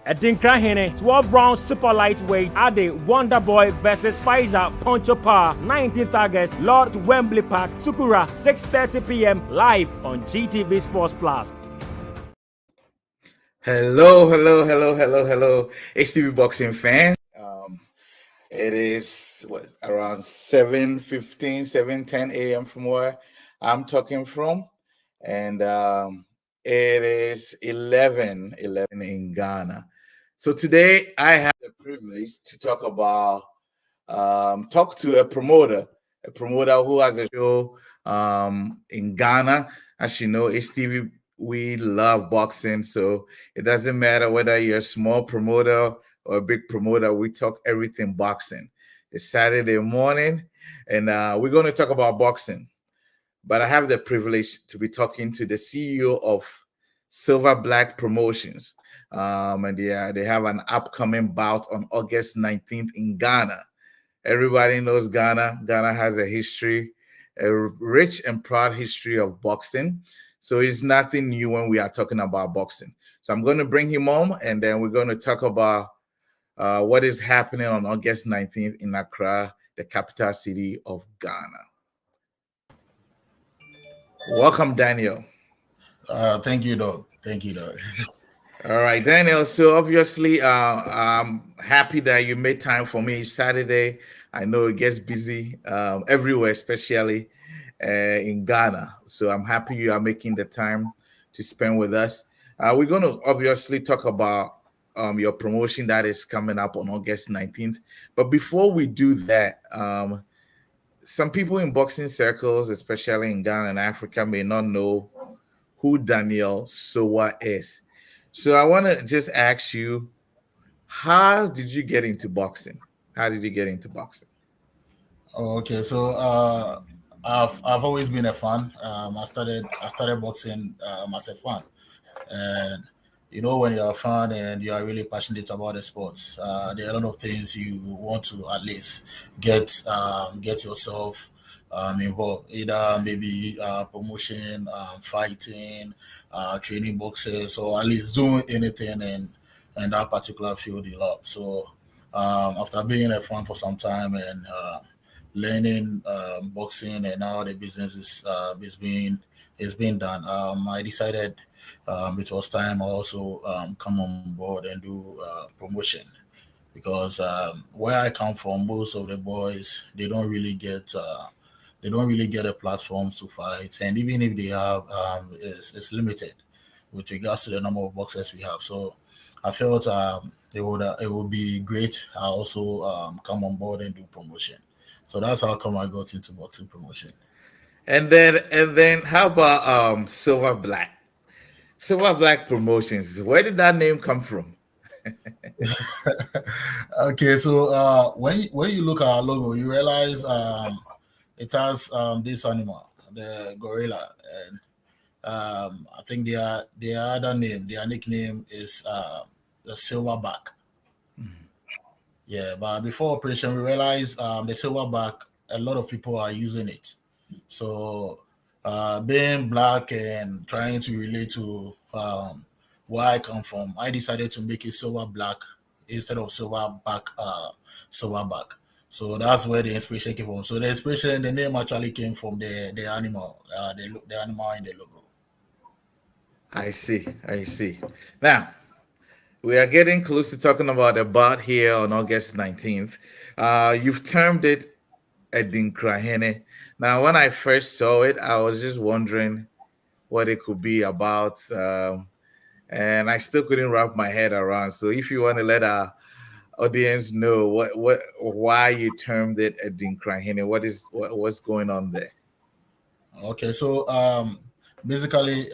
Edinkra 12-round super lightweight Ade Wonder Boy versus Pfizer Poncho Power 19th August, Lord Wembley Park, Sukura, 6:30 p.m. live on GTV Sports Plus. Hello, HTV boxing fans. It is around 7:15, 7:10 a.m. from where I'm talking from, and it is 11 in Ghana. So today I have the privilege to talk to a promoter who has a show in Ghana. As you know, HTV, we love boxing, so it doesn't matter whether you're a small promoter or a big promoter. We talk everything boxing. It's Saturday morning, and we're going to talk about boxing. But I have the privilege to be talking to the CEO of Silver Black Promotions, and they have an upcoming bout on August 19th in Ghana. Everybody knows Ghana. Ghana has a history, a rich and proud history of boxing. So it's nothing new when we are talking about boxing. So I'm going to bring him home, and then we're going to talk about what is happening on August 19th in Accra, the capital city of Ghana. Welcome, Daniel. Thank you, Doug. All right, Daniel. So obviously, I'm happy that you made time for me Saturday. I know it gets busy everywhere, especially in Ghana. So I'm happy you are making the time to spend with us. We're going to obviously talk about your promotion that is coming up on August 19th. But before we do that, some people in boxing circles, especially in Ghana and Africa, may not know who Daniel Sowa is. So I want to just ask you, how did you get into boxing? Oh, okay. So I've always been a fan. I started boxing as a fan, and when you're a fan and you are really passionate about the sports, there are a lot of things you want to at least get yourself involved. Either maybe promotion, fighting, training boxers, or at least doing anything in that particular field you love. So after being a fan for some time and learning boxing and how the business is being done, I decided it was time I also come on board and do promotion, because where I come from, most of the boys they don't really get a platform to fight, and even if they have, it's limited with regards to the number of boxers we have. So I felt it would be great. I also come on board and do promotion. So that's how come I got into boxing promotion. And then how about Silver Black? Silver Black Promotions. Where did that name come from? Okay, so when you look at our logo, you realize it has this animal, the gorilla, and I think their other name, their nickname is the silverback. Yeah, but before operation, we realized the silverback, a lot of people are using it. So being black and trying to relate to where I come from, I decided to make it silver black instead of silverback. So that's where the inspiration came from. So the inspiration, the name actually came from the animal, the animal in the logo. I see. Now, we are getting close to talking about the bout here on August 19th. You've termed it Edinkra. Now, when I first saw it, I was just wondering what it could be about. And I still couldn't wrap my head around. So if you want to let our audience know why you termed it Edinkra, what's going on there? Okay, so basically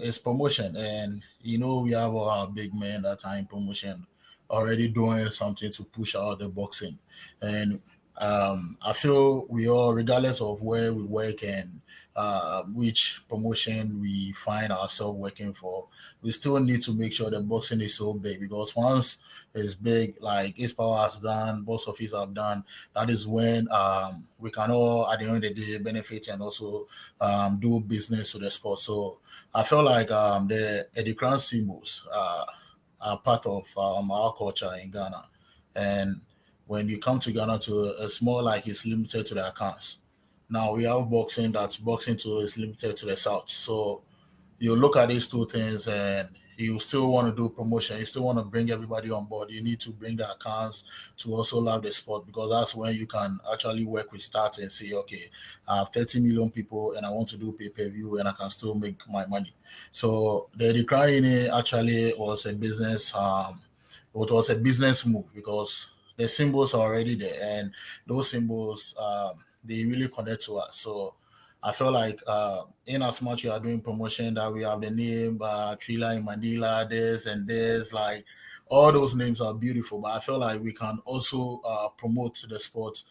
it's promotion, and we have our big men that are in promotion already doing something to push out the boxing, and I feel we all, regardless of where we work and which promotion we find ourselves working for, we still need to make sure the boxing is so big, because once it's big, like East Power has done, both of us have done, that is when we can all, at the end of the day, benefit and also do business with the sport. So I feel like the Eddie Crown symbols are part of our culture in Ghana. And when you come to Ghana, to it's more like it's limited to the accounts. Now we have boxing, that's boxing to is limited to the south. So you look at these two things and you still want to do promotion, you still want to bring everybody on board. You need to bring the accounts to also love the sport, because that's when you can actually work with stats and say, okay, I have 30 million people and I want to do pay-per-view and I can still make my money. So the decline actually was a business it was a business move, because the symbols are already there, and those symbols they really connect to us. So I feel like in as much you are doing promotion, that we have the name Trilla in Manila, this and this, like all those names are beautiful. But I feel like we can also promote the sport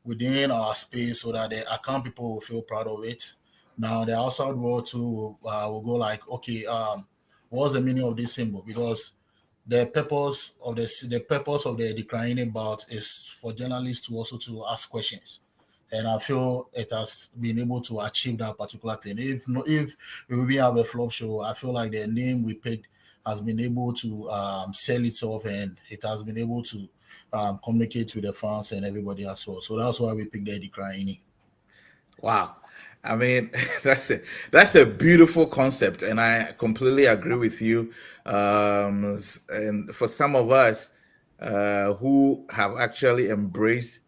within our space, so that the account people will feel proud of it. Now the outside world too will go like, okay, what's the meaning of this symbol? Because the purpose of the declining bout is for journalists to also to ask questions, and I feel it has been able to achieve that particular thing. If we have a flop show, I feel like the name we picked has been able to sell itself, and it has been able to communicate with the fans and everybody as well. So that's why we picked the declining. Wow. I mean, that's a beautiful concept, and I completely agree with you. And for some of us who have actually embraced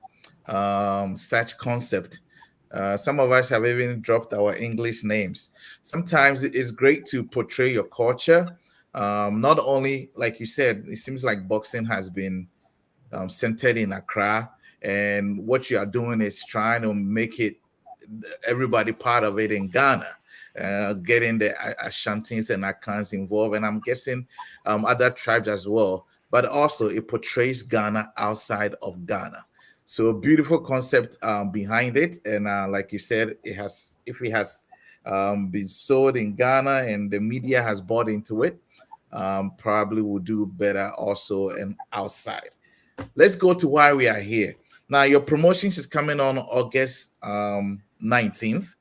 such concept, some of us have even dropped our English names. Sometimes it is great to portray your culture. Not only, like you said, it seems like boxing has been centered in Accra, and what you are doing is trying to make it everybody part of it in Ghana, getting the Ashantis and Akans involved, and I'm guessing other tribes as well. But also, it portrays Ghana outside of Ghana. So, a beautiful concept behind it, and like you said, it has if it has been sold in Ghana and the media has bought into it, probably will do better also and outside. Let's go to why we are here. Now, your promotions is coming on August 19th.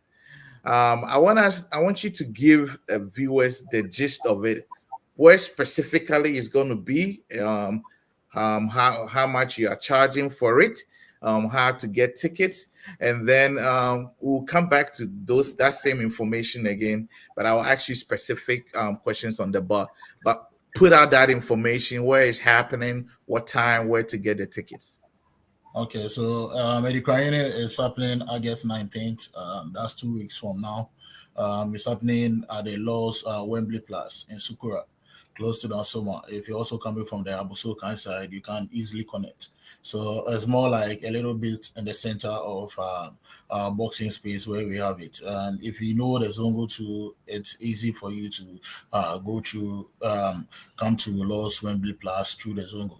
I want you to give viewers the gist of it, where specifically it's going to be, how much you are charging for it, how to get tickets, and then we'll come back to that same information again. But I'll ask you specific questions on the bar. But put out that information, where it's happening, what time, where to get the tickets. Okay, so Ukraine is happening August 19th. That's 2 weeks from now. It's happening at the Laws Wembley Plus in Sukura, close to the Soma. If you're also coming from the Abusokan side, you can easily connect. So it's more like a little bit in the center of boxing space where we have it. And if you know the Zongo too, it's easy for you to go through, come to Laws Wembley Plus through the Zongo.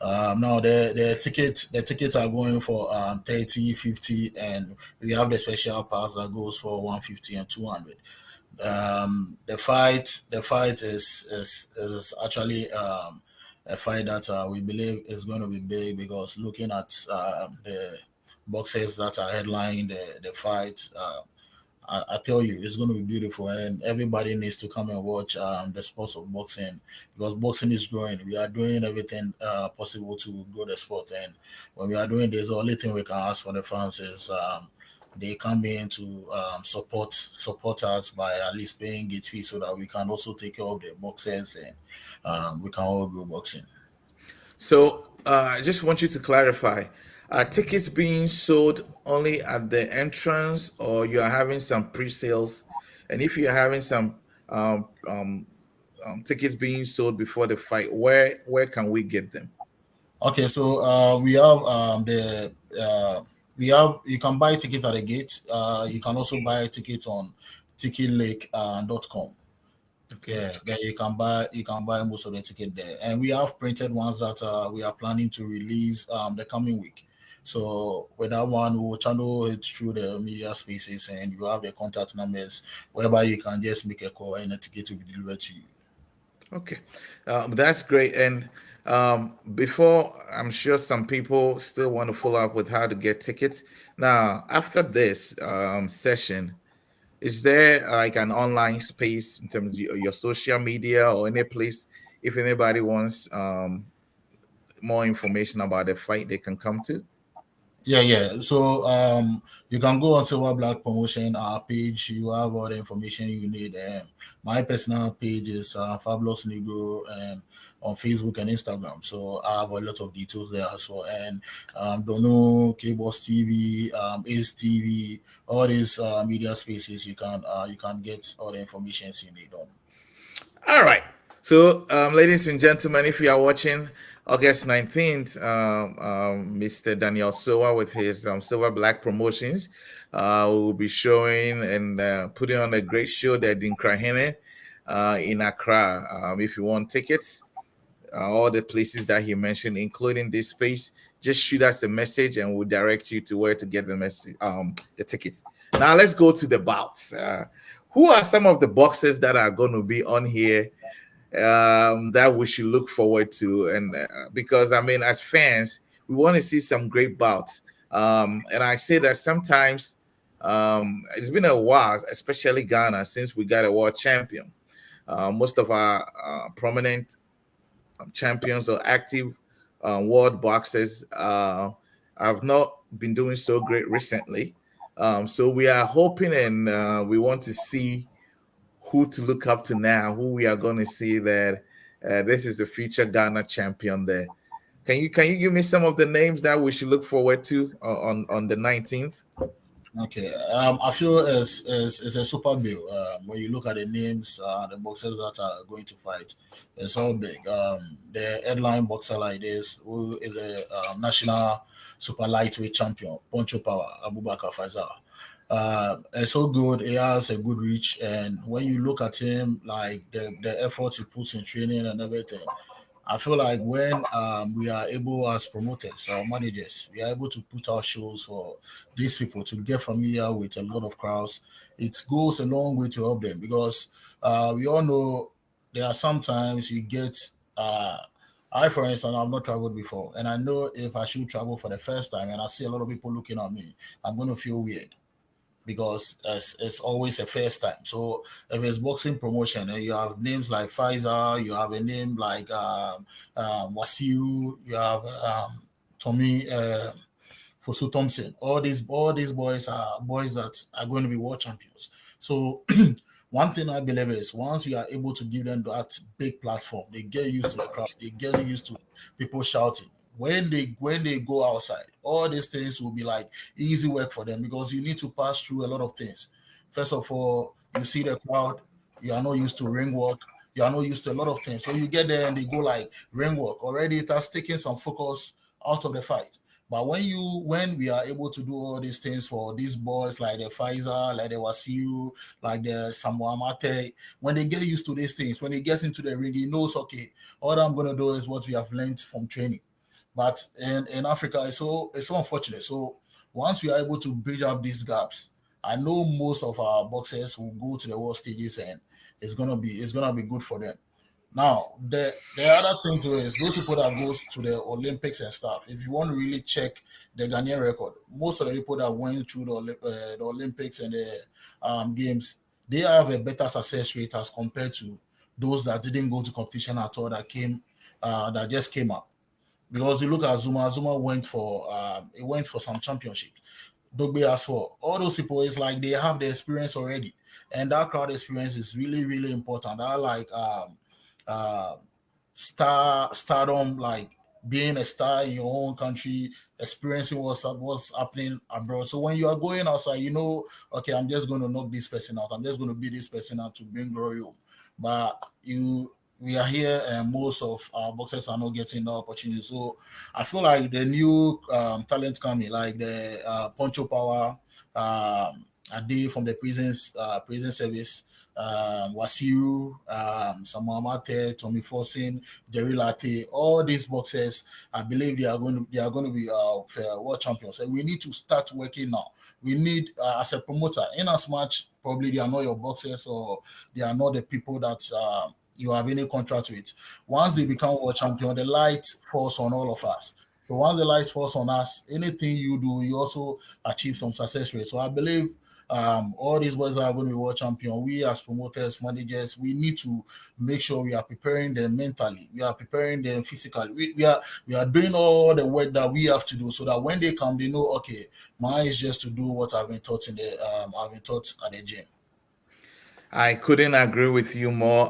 Now the tickets are going for 30, 50, and we have the special pass that goes for 150 and 200. The fight is actually a fight that we believe is going to be big, because looking at the boxers that are headlining the fight, I tell you, it's going to be beautiful, and everybody needs to come and watch the sports of boxing, because boxing is growing. We are doing everything possible to grow the sport, and when we are doing this, the only thing we can ask for the fans is they come in to support us by at least paying gate fee, so that we can also take care of the boxers, and we can all grow boxing. So I just want you to clarify. Are tickets being sold only at the entrance, or you are having some pre-sales? And if you are having some tickets being sold before the fight, where can we get them? Okay, so we have you can buy ticket at the gate. You can also buy tickets on ticketlake.com. Okay. Yeah, there you can buy most of the ticket there, and we have printed ones that we are planning to release the coming week. So with that one, we'll channel it through the media spaces, and you have the contact numbers whereby you can just make a call and the ticket will be delivered to you. Okay, that's great. And before, I'm sure some people still want to follow up with how to get tickets. Now, after this session, is there like an online space in terms of your social media or any place? if anybody wants more information about the fight, they can come to. Yeah. So you can go on Silver Black Promotion, our page. You have all the information you need. My personal page is Fabulous Negro, and on Facebook and Instagram. So I have a lot of details there as well. And Dono, K-Boss TV, Ace TV, all these media spaces. You can get all the information you need on. All right. So, ladies and gentlemen, if you are watching August 19th, Mr. Daniel Sowa with his Silver Black Promotions will be showing and putting on a great show that in Krahene in Accra. If you want tickets, all the places that he mentioned, including this space, just shoot us a message and we'll direct you to where to get the message, the tickets. Now, let's go to the bouts. Who are some of the boxers that are going to be on here that we should look forward to? And because I mean, as fans, we want to see some great bouts. And I say that sometimes it's been a while, especially Ghana, since we got a world champion. Most of our prominent champions or active world boxers have not been doing so great recently. So we are hoping and we want to see who to look up to now, who we are going to see that this is the future Ghana champion there. Can you give me some of the names that we should look forward to on the 19th? Okay, I feel it's a super bill. When you look at the names, the boxers that are going to fight, it's all big. The headline boxer like this, who is a national super lightweight champion, Poncho Power, Abubakar Faisal. It's so good. He has a good reach, and when you look at him, like the efforts he puts in training and everything, I feel like when we are able as promoters or managers, we are able to put our shows for these people to get familiar with a lot of crowds. It goes a long way to help them because we all know there are sometimes you get. I, for instance, I've not traveled before, and I know if I should travel for the first time and I see a lot of people looking at me, I'm going to feel weird because it's always a first time. So if it's boxing promotion and you have names like Pfizer, you have a name like Wasiru, you have Tommy Fosu Thompson. All these boys are boys that are going to be world champions. So one thing I believe is once you are able to give them that big platform, they get used to the crowd, they get used to people shouting. When they go outside, all these things will be like easy work for them because you need to pass through a lot of things. First of all, you see the crowd, you are not used to ring work, you are not used to a lot of things. So you get there and they go like ring work. Already it has taken some focus out of the fight. But when we are able to do all these things for these boys like the Pfizer, like the Wasiru, like the Samoa Mate, when they get used to these things, when he gets into the ring, he knows, okay, all I'm gonna do is what we have learned from training. But in Africa, it's so unfortunate. So once we are able to bridge up these gaps, I know most of our boxers will go to the world stages and it's gonna be good for them. Now, the other thing too is those people that goes to the Olympics and stuff. If you want to really check the Ghanaian record, most of the people that went through the Olympics and the games, they have a better success rate as compared to those that didn't go to competition at all that just came up. Because you look at Zuma went for some championships. Dogbe as well. All those people, it's like they have the experience already, and that crowd experience is really, really important. That like uh, stardom, like being a star in your own country, experiencing what's happening abroad. So when you are going outside, you know, okay, I'm just going to knock this person out. I'm just going to beat this person out to bring glory home. But we are here and most of our boxers are not getting the opportunity. So I feel like the new talents coming, like the Poncho Power, a day from the prison service, Wasiru, Samuel Mate, Tommy Forsin, Jerry Latte, all these boxers, I believe they are going to be world champions. And we need to start working now. We need, as a promoter, in as much probably they are not your boxers or they are not the people that you have any contract with. Once they become world champion, the light falls on all of us. So once the light falls on us, anything you do, you also achieve some success rate. So I believe All these boys are going to be world champion. We as promoters, managers, we need to make sure we are preparing them mentally. We are preparing them physically. We are doing all the work that we have to do so that when they come, they know, okay, mine is just to do what I've been taught I've been taught at the gym. I couldn't agree with you more.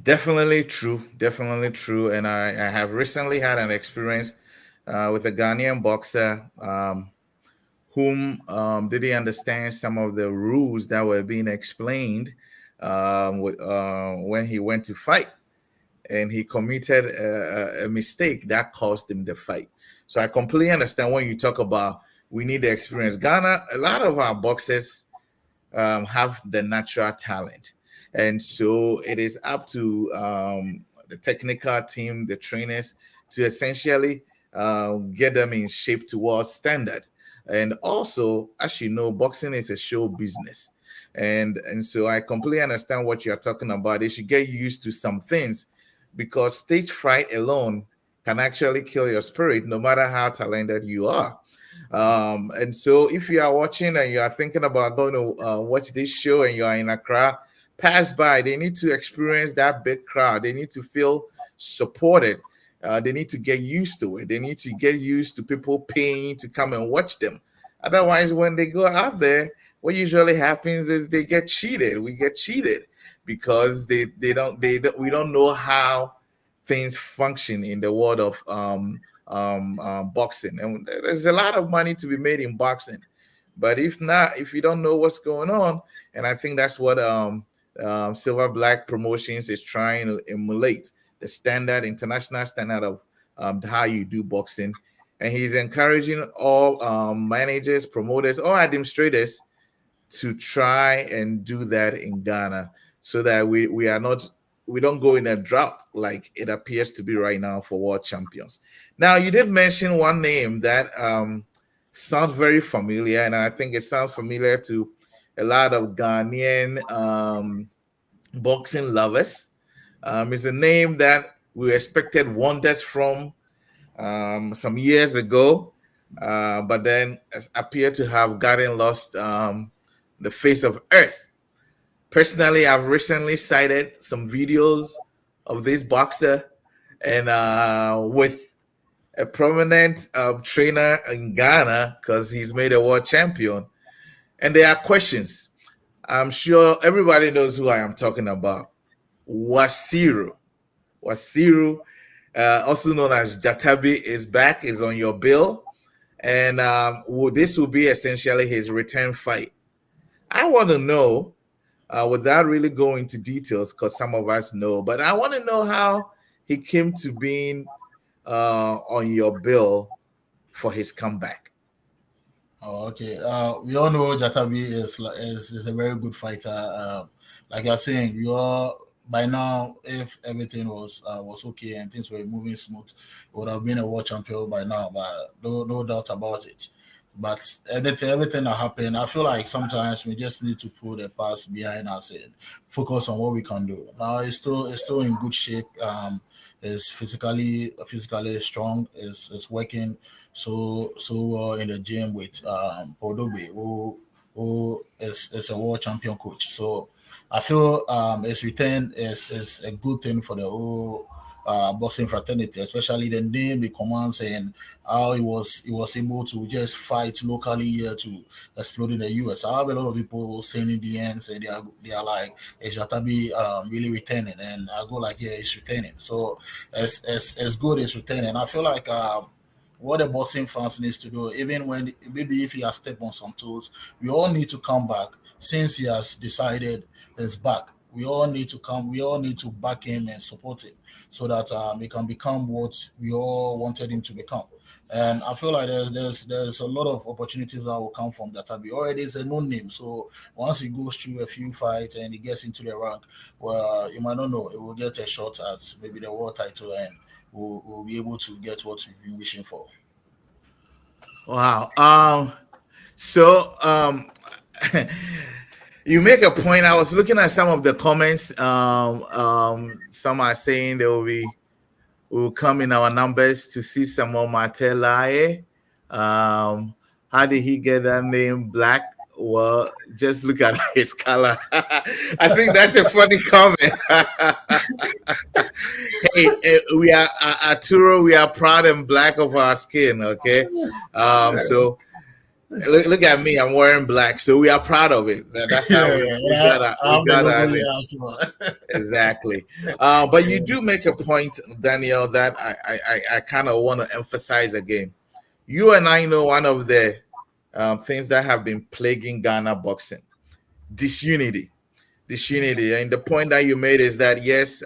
Definitely true. Definitely true. And I have recently had an experience with a Ghanaian boxer whom didn't understand some of the rules that were being explained when he went to fight. And he committed a mistake that cost him the fight. So I completely understand when you talk about we need the experience. Ghana, a lot of our boxers have the natural talent. And so it is up to the technical team, the trainers, to essentially get them in shape towards standard. And also, as you know, boxing is a show business. And so I completely understand what you're talking about. They should get used to some things because stage fright alone can actually kill your spirit, no matter how talented you are. And so, if you are watching and you are thinking about going to watch this show and you are in Accra, pass by. They need to experience that big crowd. They need to feel supported. They need to get used to it. They need to get used to people paying to come and watch them. Otherwise, when they go out there, what usually happens is they get cheated. We get cheated because we don't know how things function in the world of boxing. And there's a lot of money to be made in boxing. But if you don't know what's going on, and I think that's what Silver Black Promotions is trying to emulate the international standard of how you do boxing. And he's encouraging all managers, promoters, all administrators to try and do that in Ghana so that we don't go in a drought like it appears to be right now for world champions. Now, you did mention one name that sounds very familiar, and I think it sounds familiar to a lot of Ghanaian boxing lovers. It's a name that we expected wonders from some years ago, but then appeared to have gotten lost the face of earth. Personally, I've recently cited some videos of this boxer and with a prominent trainer in Ghana because he's made a world champion. And there are questions. I'm sure everybody knows who I am talking about. Wasiru. Wasiru, also known as Gyatabi, is back, is on your bill. And this will be essentially his return fight. I want to know, without really going into details, because some of us know, but I want to know how he came to being on your bill for his comeback. Oh, okay. We all know Gyatabi is a very good fighter. Like you're saying, you are by now. If everything was okay and things were moving smooth, would have been a world champion by now. But no doubt about it. But everything that happened, I feel like sometimes we just need to put the past behind us and focus on what we can do. Now it's still in good shape. Is physically strong. Is working so well in the gym with Podobe, who is a world champion coach. So I feel his return is a good thing for the whole boxing fraternity, especially the name, the commands, and how he was able to just fight locally here to explode in the US. I have a lot of people saying in the end, say they are like, is Gyatabi really returning? And I go like, yeah, he's returning. So as good as returning. I feel like what the boxing fans needs to do, even when maybe if he has stepped on some toes, we all need to come back since he has decided he's back. We all need to come. We all need to back him and support him so that he can become what we all wanted him to become. And I feel like there's a lot of opportunities that will come from Gyatabi. Already is a known name, so once he goes through a few fights and he gets into the rank, well, you might not know, it will get a shot at maybe the world title, and we'll be able to get what we've been wishing for. Wow. So you make a point. I was looking at some of the comments. Some are saying we will come in our numbers to see some more Matelaye. How did he get that name Black? Well, just look at his color. I think that's a funny comment. Hey, we are Arturo. We are proud and black of our skin. Okay, so look at me. I'm wearing black, so we are proud of it. That's how we got exactly. But you do make a point, Daniel, that I kind of want to emphasize again. You and I know one of the things that have been plaguing Ghana boxing: disunity. Disunity. And the point that you made is that yes,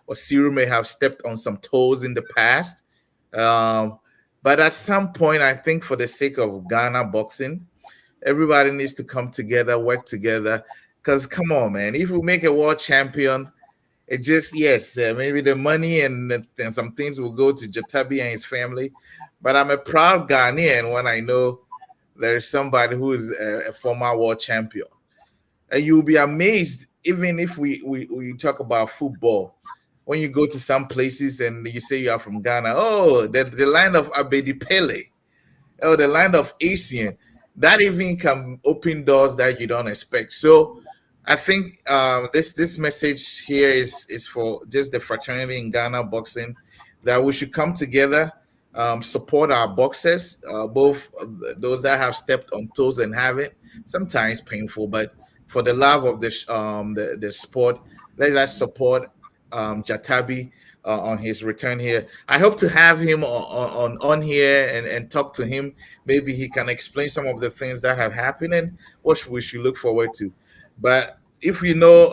Wasiru may have stepped on some toes in the past, but at some point, I think for the sake of Ghana boxing, everybody needs to come together, work together. Because come on, man, if we make a world champion, it just yes, maybe the money and some things will go to Gyatabi and his family. But I'm a proud Ghanaian when I know there is somebody who is a former world champion. And you'll be amazed, even if we talk about football, when you go to some places and you say you are from Ghana, oh, the land of Abedi Pele, oh, the land of Asian, that even can open doors that you don't expect. So I think this message here is for just the fraternity in Ghana boxing, that we should come together, support our boxers, both those that have stepped on toes and haven't. Sometimes painful, but for the love of the sport, let us support Gyatabi on his return here. I hope to have him on here and talk to him. Maybe he can explain some of the things that have happened and what we should look forward to. But if you know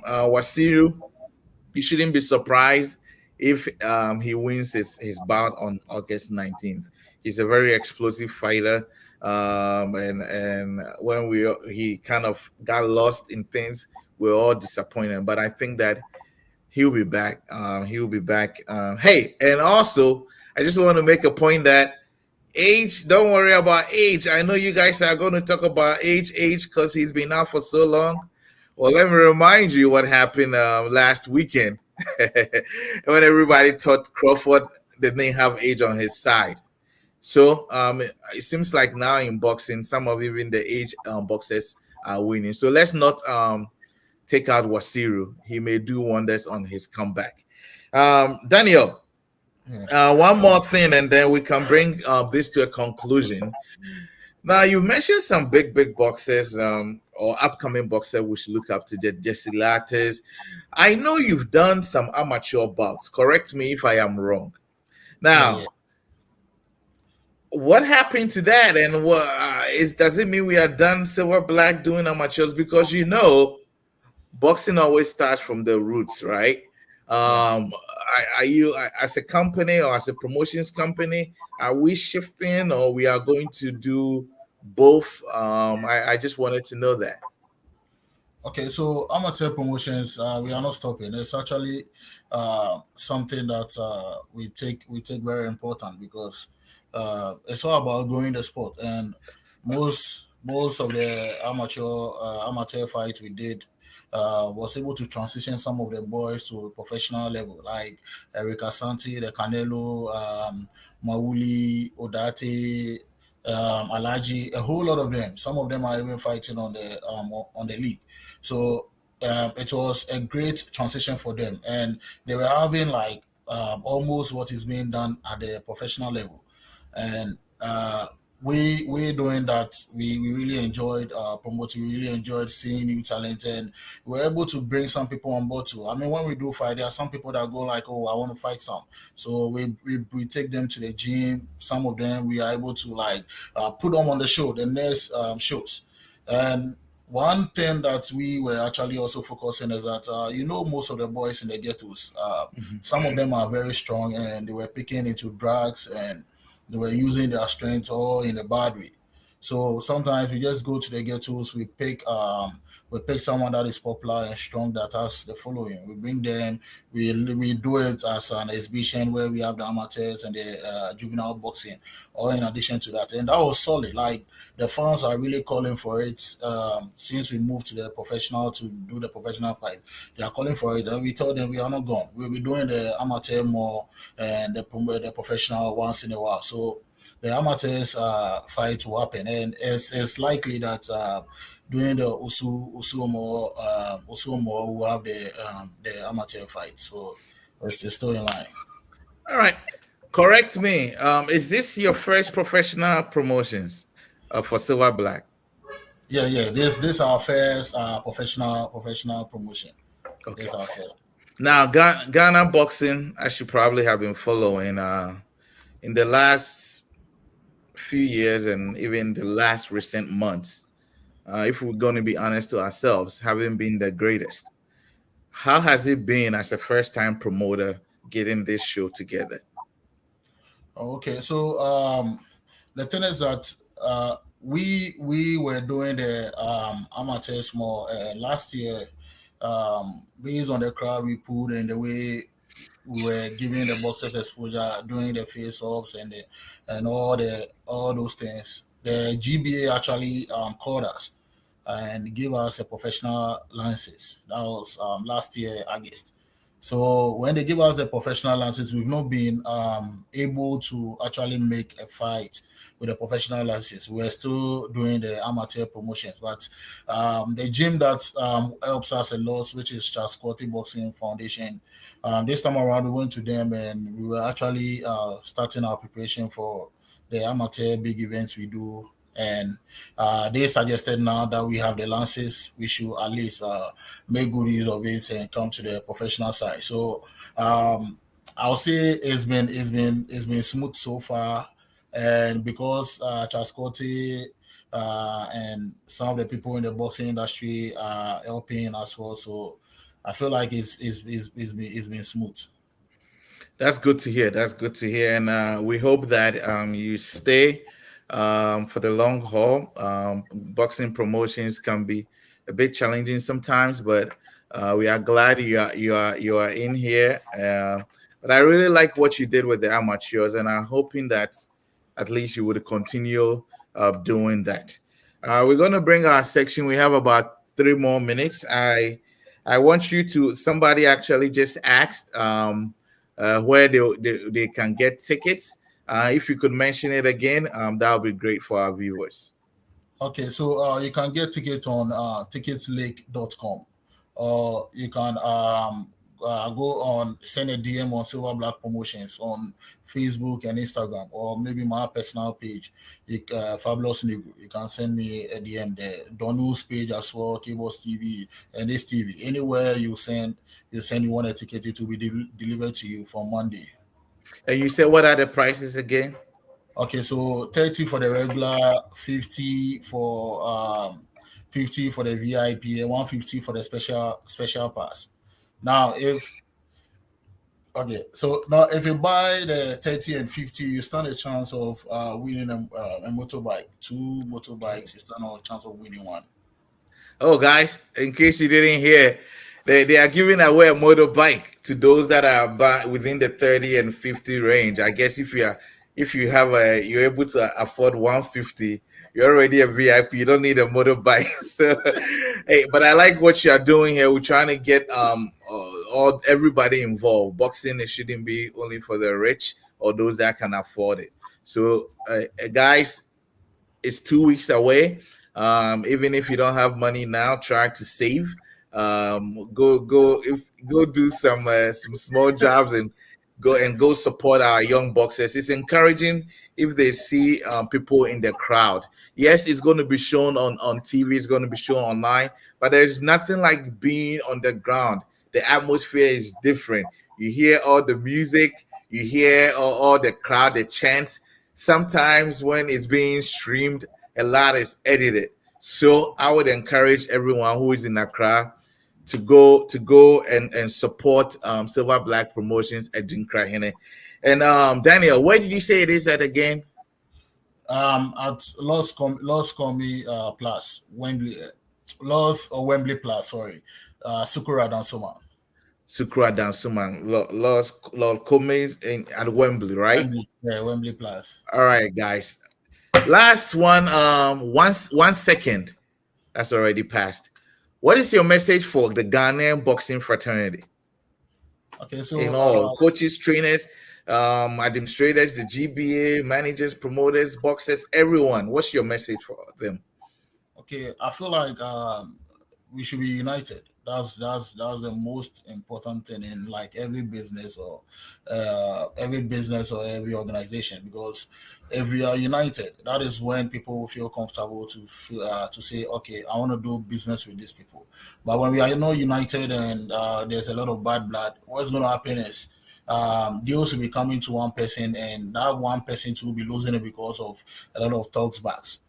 Wasiru, you shouldn't be surprised if he wins his bout on August 19th. He's a very explosive fighter. And when he kind of got lost in things, we're all disappointed. But I think that he'll be back. He'll be back. Hey, and also I just want to make a point that age, don't worry about age. I know you guys are going to talk about age because he's been out for so long. Well, let me remind you what happened last weekend when everybody thought Crawford didn't have age on his side. So it seems like now in boxing, some of even the age boxers are winning. So let's not take out Wasiru. He may do wonders on his comeback. Daniel, one more thing, and then we can bring this to a conclusion. Now, you mentioned some big boxers or upcoming boxers we should look up to, Jesse Lattes. I know you've done some amateur bouts. Correct me if I am wrong. Now, what happened to that? And does it mean we are done silver black doing amateurs? Because you know, boxing always starts from the roots, right? Are you as a company or as a promotions company, are we shifting or we are going to do both? I just wanted to know that. Okay, so amateur promotions, we are not stopping. It's actually something that we take very important because it's all about growing the sport. And most of the amateur fights we did was able to transition some of the boys to professional level, like Eric Asante, the Canelo, Mauli, Odate, Alaji, a whole lot of them. Some of them are even fighting on the league. So it was a great transition for them, and they were having like almost what is being done at the professional level, and we're doing that. We really enjoyed promoting. We really enjoyed seeing new talent, and we're able to bring some people on board too. I mean, when we do fight, there are some people that go like, "Oh, I want to fight some." So we take them to the gym. Some of them we are able to like put them on the show, the next shows, and one thing that we were actually also focusing is that most of the boys in the ghettos, some of them are very strong and they were picking into drugs and they were using their strength all in a bad way. So sometimes we just go to the ghettos, we pick someone that is popular and strong that has the following. We bring them, we do it as an exhibition where we have the amateurs and the juvenile boxing, or in addition to that. And that was solid. Like the fans are really calling for it since we moved to the professional to do the professional fight. They are calling for it, and we told them we are not gone. We'll be doing the amateur more and the professional once in a while. So the amateurs fight will happen, and it's likely that during the Usumo will have the amateur fight. So it's still in line. All right. Correct me. Is this your first professional promotions for Silver Black? Yeah, yeah. This our first professional promotion. This Okay. our first. Now, Ghana boxing, I should probably have been following in the last few years and even the last recent months. If we're going to be honest to ourselves, having been the greatest. How has it been as a first time promoter getting this show together? Okay, so the thing is that we were doing the amateurs more last year, based on the crowd we pulled and the way we were giving the boxers exposure, doing the face offs and all those things. The GBA actually called us and gave us a professional license. That was last year August. So when they give us the professional license, we've not been able to actually make a fight with a professional license. We're still doing the amateur promotions, but the gym that helps us a lot, which is Charles Scotty Boxing Foundation, this time around we went to them and we were actually starting our preparation for the amateur big events we do. And they suggested now that we have the lances, we should at least make good use of it and come to the professional side. So I'll say it's been smooth so far, and because Chaskote and some of the people in the boxing industry are helping as well, so I feel like it's been smooth. That's good to hear. That's good to hear. And we hope that you stay for the long haul. Boxing promotions can be a bit challenging sometimes, but we are glad you are in here. But I really like what you did with the amateurs, and I'm hoping that at least you would continue doing that. We're going to bring our section. We have about 3 more minutes. I want you to. Somebody actually just asked where they can get tickets. If you could mention it again, that would be great for our viewers. Okay, so you can get tickets on ticketslake.com, or you can go on send a DM on Silver Black Promotions on Facebook and Instagram, or maybe my personal page, Fabulous Negro. You can send me a DM there. Donald's page as well, Cables TV and this TV. Anywhere you want a ticket, it will be delivered to you for Monday. And you said what are the prices again? Okay, so 30 for the regular, 50 for the VIP, and 150 for the special pass. Now, if you buy the 30 and 50, you stand a chance of winning a motorbike. Two motorbikes, you stand a chance of winning one. Oh, guys, in case you didn't hear, they are giving away a motorbike to those that are within the 30 and 50 range. I guess if you're able to afford 150, you're already a VIP. You don't need a motorbike. So, hey, but I like what you're doing here. We're trying to get all everybody involved. Boxing, it shouldn't be only for the rich or those that can afford it. So, guys, it's 2 weeks away. Even if you don't have money now, try to save. Go do some small jobs and go support our young boxers. It's encouraging if they see people in the crowd. Yes, it's going to be shown on TV, it's going to be shown online, but there's nothing like being on the ground. The atmosphere is different. You hear all the music, you hear all the crowd, the chants. Sometimes when it's being streamed, a lot is edited. So I would encourage everyone who is in Accra to go and support Silver Black Promotions at Jinkrahine. And Daniel, where did you say it is at again? At Los Comi Plus, Wembley, Los or Wembley Plus, sorry, Sukura Dansuma. Sukura Dansuma, Los Comes at Wembley, right? Wembley, yeah, Wembley Plus. All right, guys. Last one, 1 second. That's already passed. What is your message for the Ghanaian boxing fraternity? Okay, so Coaches, trainers, administrators, the GBA, managers, promoters, boxers, everyone. What's your message for them? Okay, I feel like we should be united. That's the most important thing in like every business or every organization, because if we are united, that is when people will feel comfortable to to say, okay, I want to do business with these people. But when we are not united and there's a lot of bad blood, what's going to happen is deals will be coming to one person, and that one person too will be losing it because of a lot of talks backs.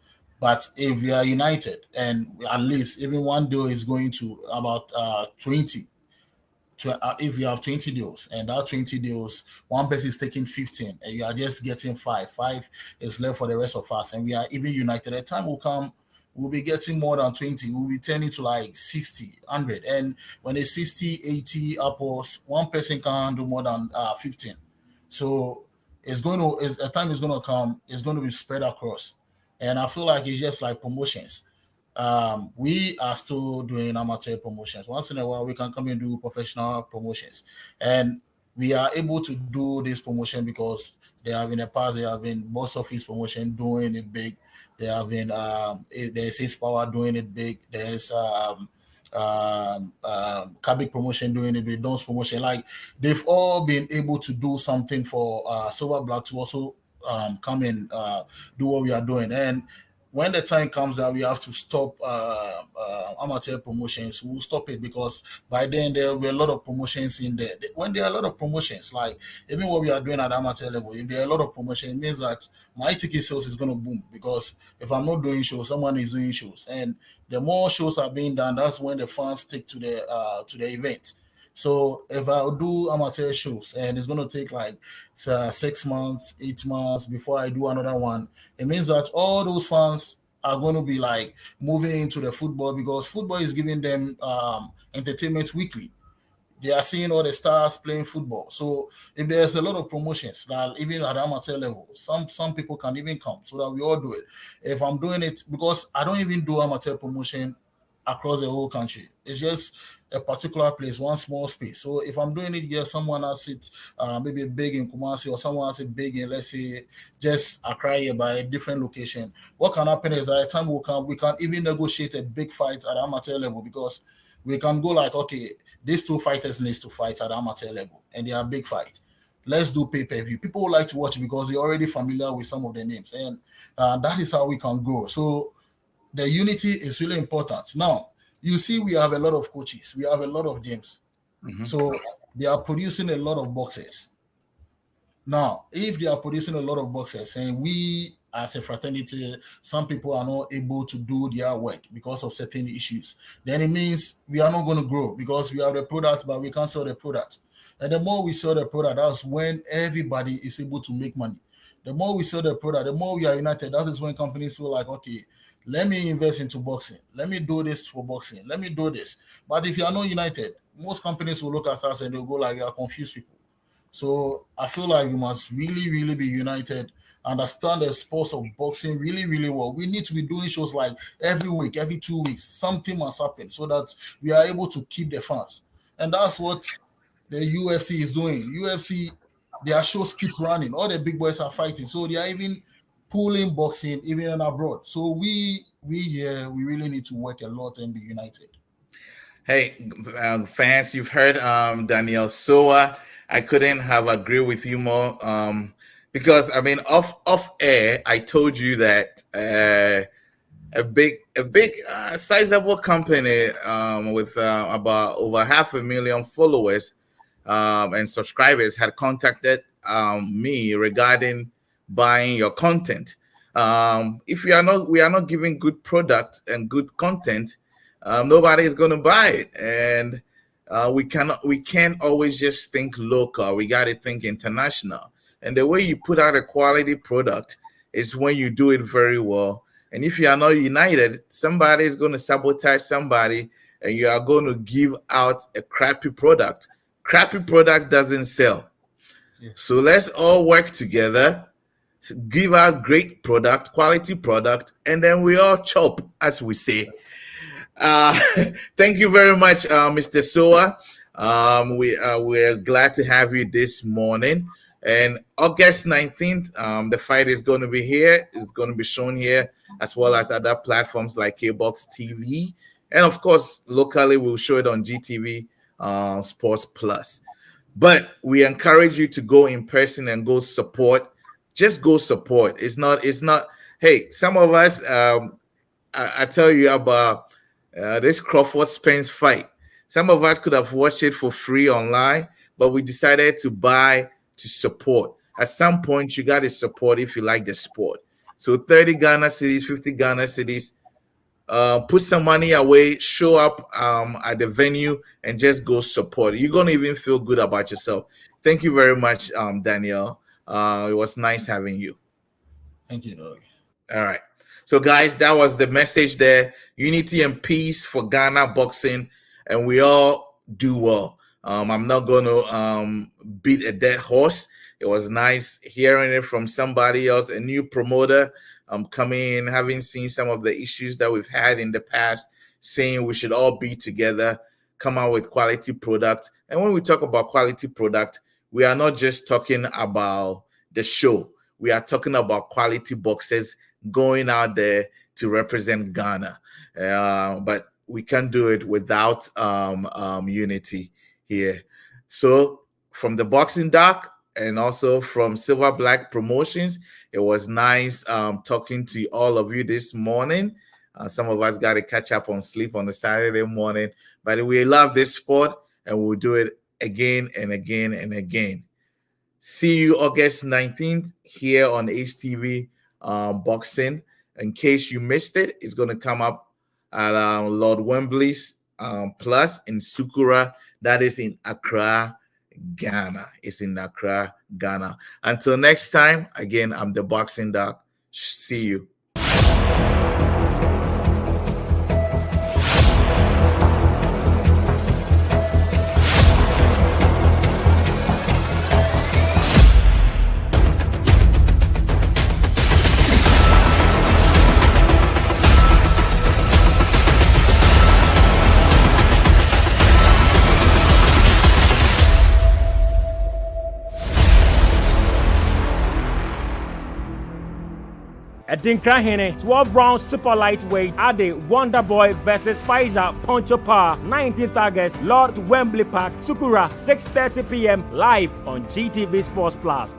But if we are united, and at least even one deal is going to about 20, if you have 20 deals, and that 20 deals, one person is taking 15, and you are just getting five is left for the rest of us, and we are even united, a time will come, we'll be getting more than 20, we'll be turning to like 60, 100. And when it's 60, 80 apples, one person can handle more than 15. So a time is going to come, it's going to be spread across. And I feel like it's just like promotions. We are still doing amateur promotions. Once in a while, we can come and do professional promotions, and we are able to do this promotion because they have in the past, they have been box office promotion doing it big. They have been there's Ace Power doing it big. There's Kabik promotion doing it big. Dons promotion, like they've all been able to do something for Silver Black to also come and do what we are doing. And when the time comes that we have to stop amateur promotions, we'll stop it, because by then there will be a lot of promotions in there. When there are a lot of promotions, like even what we are doing at amateur level, if there are a lot of promotions, it means that my ticket sales is going to boom, because if I'm not doing shows, someone is doing shows, and the more shows are being done, that's when the fans stick to the event. So if I do amateur shows and it's going to take like 6 months, 8 months before I do another one, it means that all those fans are going to be like moving into the football, because football is giving them entertainment weekly. They are seeing all the stars playing football. So if there's a lot of promotions, like even at amateur level, some people can even come so that we all do it. If I'm doing it, because I don't even do amateur promotion across the whole country. It's just a particular place, one small space. So if I'm doing it here, someone else it maybe big in Kumasi, or someone else it big in, let's say, just Accra here by a different location. What can happen is that a time will come, we can even negotiate a big fight at amateur level, because we can go like, okay, these two fighters needs to fight at amateur level, and they are big fight. Let's do pay-per-view. People like to watch because they're already familiar with some of the names, and that is how we can grow. So the unity is really important. Now, you see, we have a lot of coaches, we have a lot of gyms, so they are producing a lot of boxers. Now, if they are producing a lot of boxers, and we as a fraternity, some people are not able to do their work because of certain issues, then it means we are not going to grow, because we have the product, but we can't sell the product. And the more we sell the product, that's when everybody is able to make money. The more we sell the product, the more we are united. That is when companies feel like, okay, let me invest into boxing. Let me do this for boxing. Let me do this. But if you are not united, most companies will look at us and they'll go like, you are confused people. So I feel like we must really, really be united, understand the sports of boxing really, really well. We need to be doing shows like every week, every 2 weeks. Something must happen so that we are able to keep the fans. And that's what the UFC is doing. UFC, their shows keep running. All the big boys are fighting. So they are even pulling boxing even abroad. So we here, we really need to work a lot and be united. Hey, fans, you've heard Daniel Soa. I couldn't have agreed with you more, because I mean, off air, I told you that a big sizable company with about over 500,000 followers and subscribers had contacted me regarding buying your content. If we are not giving good product and good content, nobody is going to buy it, and we can't always just think local. We got to think international. And the way you put out a quality product is when you do it very well. And if you are not united, somebody is going to sabotage somebody, and you are going to give out a crappy product. Crappy product doesn't sell. Yeah. So let's all work together, give out great product, quality product, and then we all chop, as we say. Uh, Thank you very much, Mr. Soa. We're glad to have you this morning. And August 19th, the fight is going to be here. It's going to be shown here, as well as other platforms like K-Box TV. And of course, locally, we'll show it on GTV Sports Plus. But we encourage you to go in person and go support. Just go support. It's not, hey, some of us, I tell you about this Crawford Spence fight. Some of us could have watched it for free online, but we decided to buy to support. At some point, you got to support if you like the sport. So 30 Ghana cities, 50 Ghana cities, put some money away, show up at the venue, and just go support. You're going to even feel good about yourself. Thank you very much, Daniel. It was nice having you. Thank you, Doug. All right. So, guys, that was the message there. Unity and peace for Ghana boxing, and we all do well. I'm not going to beat a dead horse. It was nice hearing it from somebody else, a new promoter coming in, having seen some of the issues that we've had in the past, saying we should all be together, come out with quality product. And when we talk about quality product, we are not just talking about the show. We are talking about quality boxers going out there to represent Ghana. But we can't do it without unity here. So from the Boxing Doc and also from Silver Black Promotions, it was nice talking to all of you this morning. Some of us got to catch up on sleep on a Saturday morning, but we love this sport and we'll do it again and again and again. See you August 19th here on HTV Boxing. In case you missed it, it's going to come up at Lord Wembley's Plus in Sukura. That is in Accra, Ghana. It's in Accra, Ghana. Until next time, again, I'm the Boxing Doc. See you. Edinkra Hene, 12-round super lightweight, Ade Wonder Boy versus Pfizer Poncho Power, 19th August, Lord Wembley Park, Sukura, 6:30 p.m. live on GTV Sports Plus.